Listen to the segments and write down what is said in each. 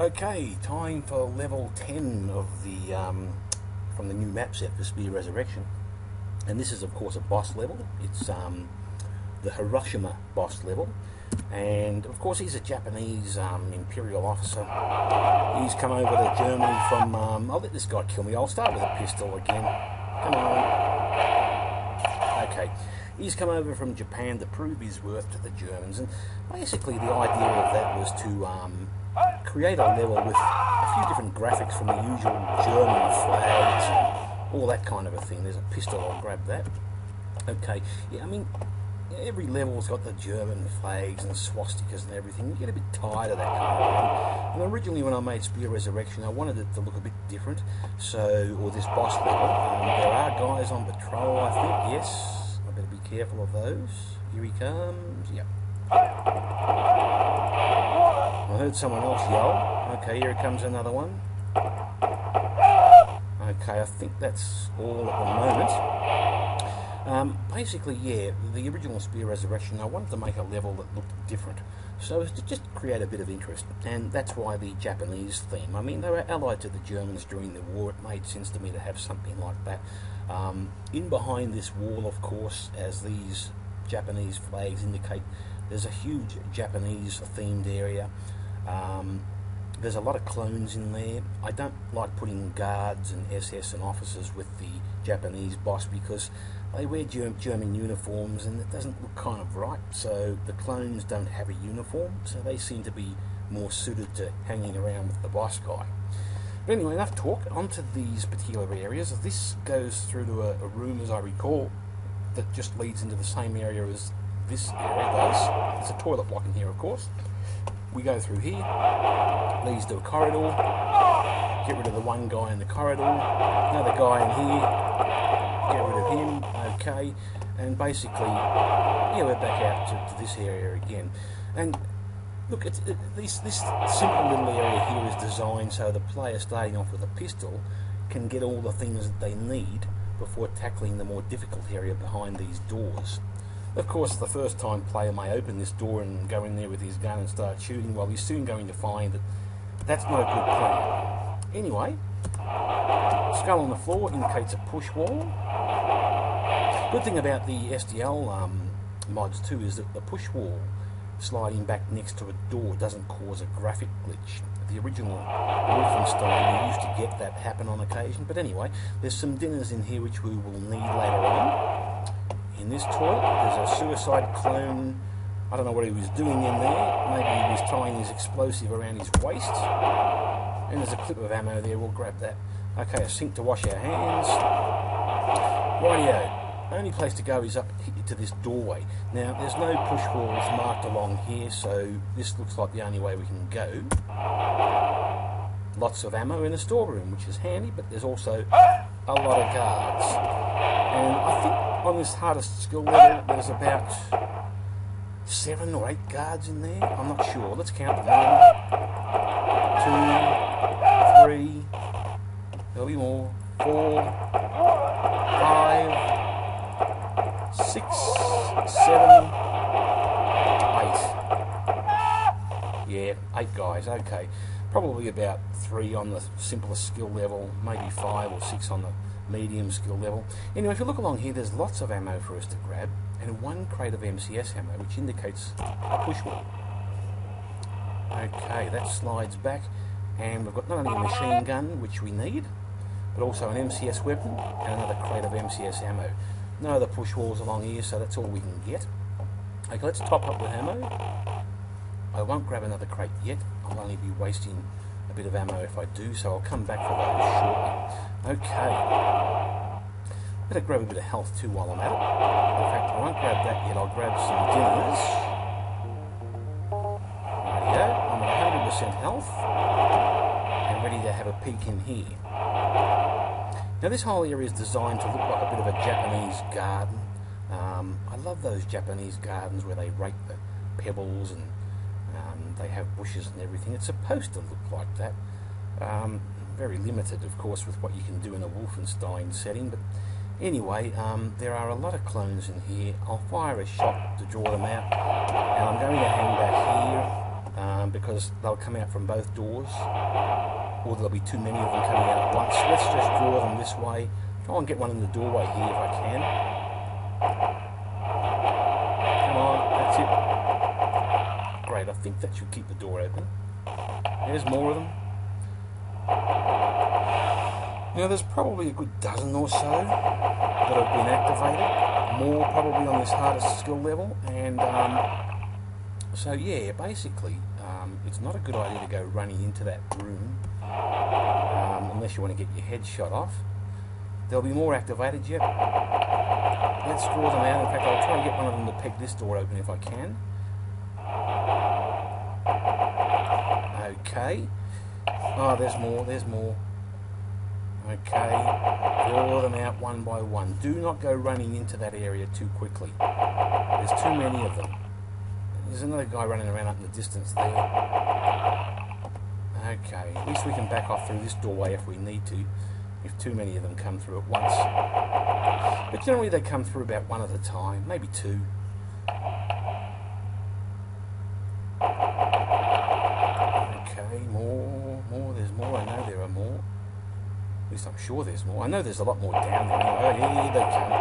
Okay, time for level 10 of the from the new map set for Spear Resurrection, and this is of course a boss level. It's the Hiroshima boss level, and of course he's a Japanese imperial officer. He's come over to Germany from. I'll let this guy kill me. I'll start with a pistol again. Come on. Okay. He's come over from Japan to prove his worth to the Germans, and basically the idea of that was to create a level with a few different graphics from the usual German flags and all that kind of a thing. There's a pistol, I'll grab that. Okay, yeah, I mean, every level's got the German flags and swastikas and everything. You get a bit tired of that kind of thing. And originally when I made Spear Resurrection, I wanted it to look a bit different, or this boss level. There are guys on patrol, I think, yes. I better be careful of those. Here he comes, yep. I heard someone else yell. Okay, here comes another one. Okay, I think that's all at the moment. Basically, yeah, the original Spear Resurrection, I wanted to make a level that looked different, so as to just create a bit of interest, and that's why the Japanese theme. I mean, they were allied to the Germans during the war. It made sense to me to have something like that. In behind this wall, of course, as these Japanese flags indicate, there's a huge Japanese themed area. There's a lot of clones in there. I don't like putting guards and SS and officers with the Japanese boss because they wear German uniforms and it doesn't look kind of right. So the clones don't have a uniform, so they seem to be more suited to hanging around with the boss guy. But anyway, enough talk. Onto these particular areas. This goes through to a room, as I recall, that just leads into the same area as this area does. There's a toilet block in here, of course. We go through here, leads to a corridor, get rid of the one guy in the corridor, another guy in here, get rid of him, okay, and basically, yeah, we're back out to this area again. And look, this simple little area here is designed so the player starting off with a pistol can get all the things that they need before tackling the more difficult area behind these doors. Of course, the first time player may open this door and go in there with his gun and start shooting, well, he's soon going to find that that's not a good plan. Anyway, skull on the floor indicates a push wall. Good thing about the SDL mods too is that the push wall sliding back next to a door doesn't cause a graphic glitch. The original Wolfenstein, we used to get that happen on occasion, but anyway, there's some dinners in here which we will need later on. In this toilet, there's a suicide clone. I don't know what he was doing in there. Maybe he was tying his explosive around his waist. And there's a clip of ammo there, we'll grab that. Okay, a sink to wash our hands. Rightio, only place to go is up to this doorway. Now, there's no push walls marked along here, so this looks like the only way we can go. Lots of ammo in the storeroom, which is handy, but there's also a lot of guards. And I think on this hardest skill level, there's about 7 or 8 guards in there. I'm not sure. Let's count them. 1, 2, 3. There'll be more. 4, 5, 6, 7, 8. Yeah, 8 guys. Okay. Probably about 3 on the simplest skill level, maybe 5 or 6 on the medium skill level. Anyway, if you look along here, there's lots of ammo for us to grab, and 1 crate of MCS ammo, which indicates a push wall. Okay, that slides back, and we've got not only a machine gun, which we need, but also an MCS weapon, and another crate of MCS ammo. No other push walls along here, so that's all we can get. Okay, let's top up with ammo. I won't grab another crate yet. I'll only be wasting a bit of ammo if I do, so I'll come back for those shortly. Okay. Better grab a bit of health too while I'm at it. In fact, I won't grab that yet. I'll grab some dinners. Rightio. I'm at 100% health and ready to have a peek in here. Now, this whole area is designed to look like a bit of a Japanese garden. I love those Japanese gardens where they rake the pebbles and they have bushes and everything. It's supposed to look like that. Very limited, of course, with what you can do in a Wolfenstein setting, but anyway, there are a lot of clones in here. I'll fire a shot to draw them out, and I'm going to hang back here because they'll come out from both doors, or there'll be too many of them coming out at once. Let's just draw them this way. Try and get one in the doorway here if I can. Come on, that's it. Great, I think that should keep the door open. There's more of them. Now there's probably a good dozen or so that have been activated. More probably on this hardest skill level. And so yeah, basically it's not a good idea to go running into that room unless you want to get your head shot off. There'll be more activated yet. Let's draw them out. In fact, I'll try and get one of them to peg this door open if I can. Okay. Oh, there's more, there's more. Okay. Draw them out one by one. Do not go running into that area too quickly. There's too many of them. There's another guy running around up in the distance there. Okay. At least we can back off through this doorway if we need to, if too many of them come through at once. But generally they come through about one at a time, maybe two. Okay, more, there's more. I know there are more. At least I'm sure there's more. I know there's a lot more down there. Oh, here they come.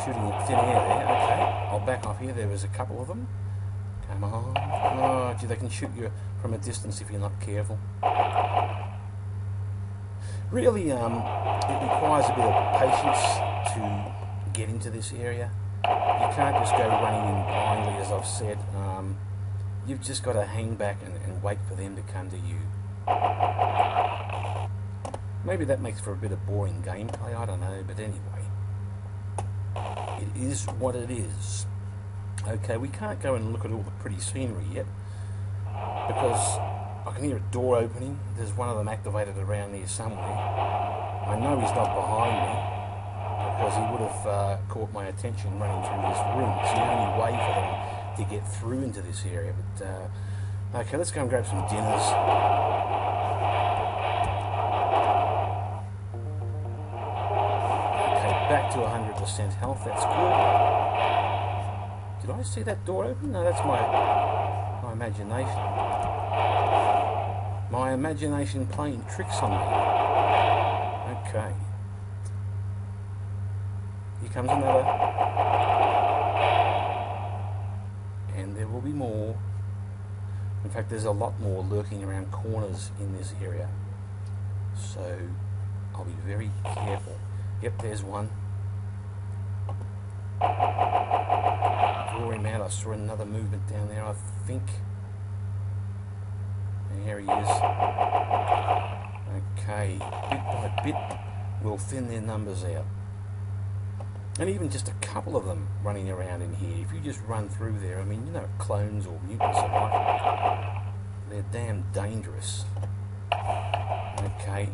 Shooting at thin air there. Okay, I'll back off here. There was a couple of them. Come on. Oh, gee, they can shoot you from a distance if you're not careful. Really, it requires a bit of patience to get into this area. You can't just go running in blindly, as I've said. You've just got to hang back and wait for them to come to you. Maybe that makes for a bit of boring gameplay, I don't know, but anyway. It is what it is. Okay, we can't go and look at all the pretty scenery yet, because I can hear a door opening. There's one of them activated around here somewhere. I know he's not behind me, because he would have caught my attention running through this room. It's the only way for them to get through into this area. But okay, let's go and grab some dinners. Okay, back to 100% health. That's good. Did I see that door open? No, that's my imagination. My imagination playing tricks on me. Okay. Here comes another. And there will be more. In fact, there's a lot more lurking around corners in this area. So, I'll be very careful. Yep, there's one. Draw him out. I saw another movement down there, I think. And here he is. Okay, bit by bit, we'll thin their numbers out. And even just a couple of them running around in here, if you just run through there, I mean, you know, clones or mutants alike, they're damn dangerous. Okay,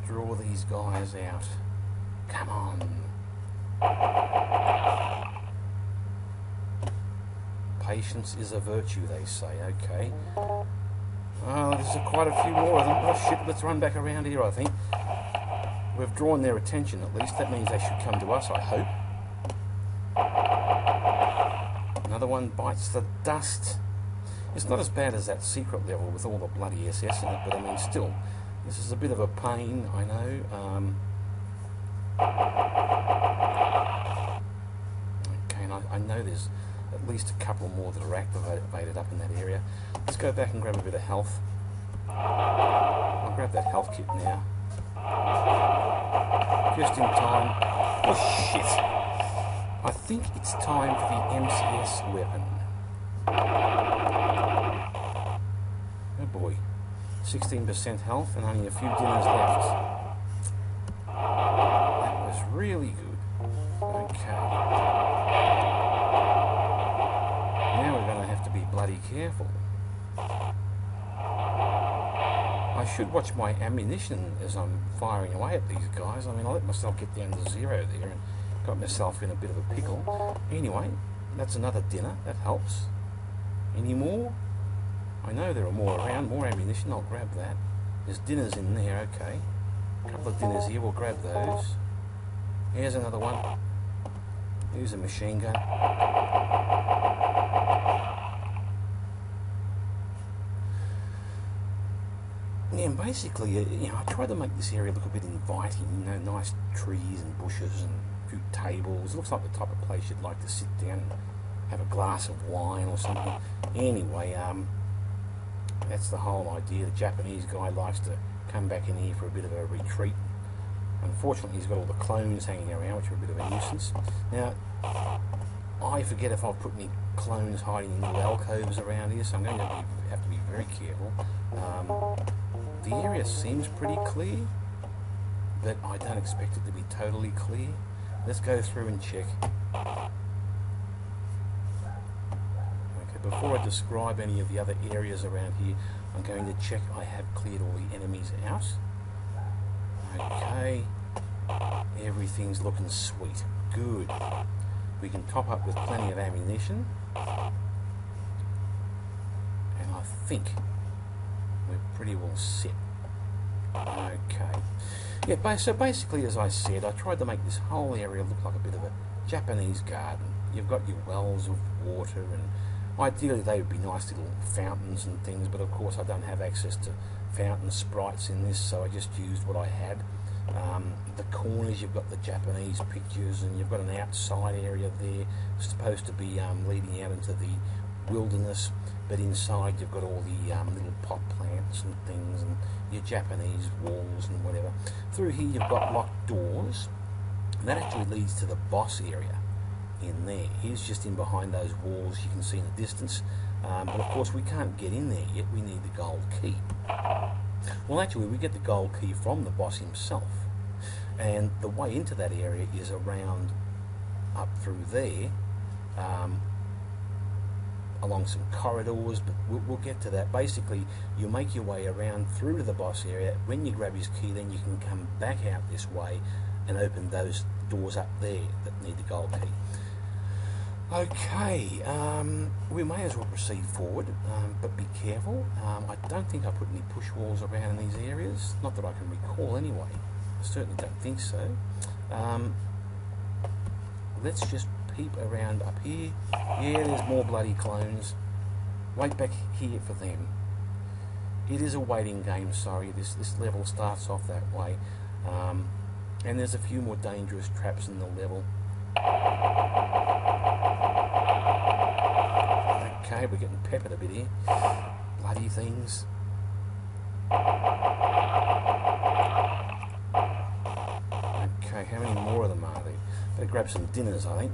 draw these guys out. Come on. Patience is a virtue, they say. Okay. Oh, there's quite a few more of them. Oh shit, let's run back around here, I think. We've drawn their attention at least. That means they should come to us, I hope. Another one bites the dust. It's not as bad as that secret level with all the bloody SS in it, but I mean, still, this is a bit of a pain, I know. Okay, and I know there's at least a couple more that are activated up in that area. Let's go back and grab a bit of health. I'll grab that health kit now. Just in time. Oh shit! I think it's time for the MCS weapon. Oh boy. 16% health and only a few dinners left. That was really good. Okay. Now we're going to have to be bloody careful. I should watch my ammunition as I'm firing away at these guys. I mean, I let myself get down to 0 there and got myself in a bit of a pickle. Anyway, that's another dinner. That helps. Any more? I know there are more around. More ammunition. I'll grab that. There's dinners in there. Okay. A couple of dinners here. We'll grab those. Here's another one. Here's a machine gun. Yeah, and basically, I tried to make this area look a bit inviting. Nice trees and bushes and a few tables. It looks like the type of place you'd like to sit down and have a glass of wine or something. Anyway, that's the whole idea. The Japanese guy likes to come back in here for a bit of a retreat. Unfortunately, he's got all the clones hanging around, which are a bit of a nuisance. Now, I forget if I've put any clones hiding in little alcoves around here, so I'm going to have to be very careful. The area seems pretty clear, but I don't expect it to be totally clear. Let's go through and check. Okay, before I describe any of the other areas around here, I'm going to check I have cleared all the enemies out. Okay, everything's looking sweet. Good. We can top up with plenty of ammunition. And I think we're pretty well set. Okay. Yeah, so basically, as I said, I tried to make this whole area look like a bit of a Japanese garden. You've got your wells of water, and ideally they would be nice little fountains and things, but of course I don't have access to fountain sprites in this, so I just used what I had. The corners, you've got the Japanese pictures, and you've got an outside area there supposed to be leading out into the wilderness, but inside you've got all the little pot plants and things, and your Japanese walls and whatever. Through here you've got locked doors, and that actually leads to the boss area in there. Here's just in behind those walls you can see in the distance, but of course we can't get in there yet. We need the gold key. Well, actually we get the gold key from the boss himself, and the way into that area is around up through there, along some corridors, but we'll get to that. Basically, you make your way around through to the boss area. When you grab his key, then you can come back out this way and open those doors up there that need the gold key. Okay, we may as well proceed forward, but be careful. I don't think I put any push walls around in these areas, not that I can recall anyway. I certainly don't think so. Let's just peep around up here. Yeah, there's more bloody clones. Wait back here for them. It is a waiting game, sorry. This level starts off that way. And there's a few more dangerous traps in the level. Okay, we're getting peppered a bit here. Bloody things. Okay, how many more of them are there? Better grab some dinners, I think.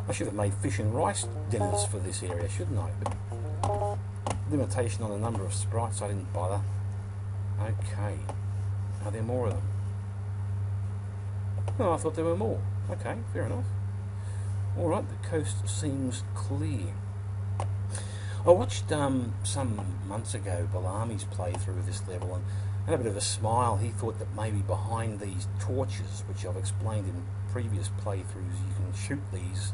I should have made fish and rice dinners for this area, shouldn't I? But limitation on the number of sprites, I didn't bother. Okay. Are there more of them? No, I thought there were more. Okay, fair enough. Alright, the coast seems clear. I watched some months ago Balami's playthrough of this level and had a bit of a smile. He thought that maybe behind these torches, which I've explained in previous playthroughs, you can shoot these,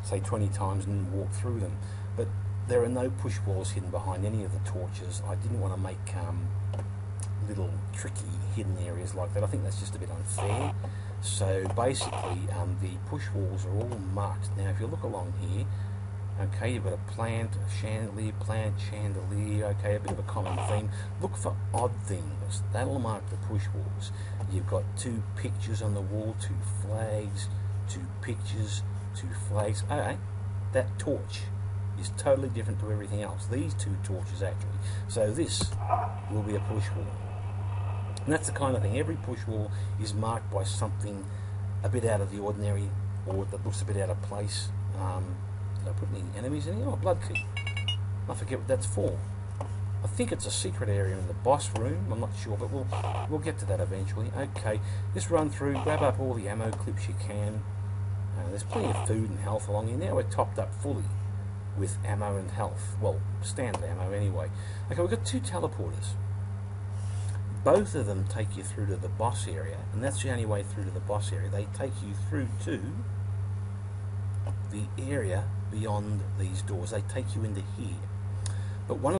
say 20 times and walk through them. But there are no push walls hidden behind any of the torches. I didn't want to make little tricky hidden areas like that. I think that's just a bit unfair. So basically the push walls are all marked. Now if you look along here, okay, you've got a plant, a chandelier, plant, chandelier, okay, a bit of a common theme. Look for odd things. That'll mark the push walls. You've got 2 pictures on the wall, 2 flags, 2 pictures, 2 flags. Okay, that torch is totally different to everything else. These 2 torches actually. So this will be a push wall. And that's the kind of thing. Every push wall is marked by something a bit out of the ordinary, or that looks a bit out of place. Did I put any enemies in here? Oh, blood key. I forget what that's for. I think it's a secret area in the boss room. I'm not sure, but we'll get to that eventually. Okay, just run through, grab up all the ammo clips you can. There's plenty of food and health along here. Now we're topped up fully with ammo and health. Well, standard ammo anyway. Okay, we've got 2 teleporters. Both of them take you through to the boss area, and that's the only way through to the boss area. They take you through to the area beyond these doors. They take you into here. But one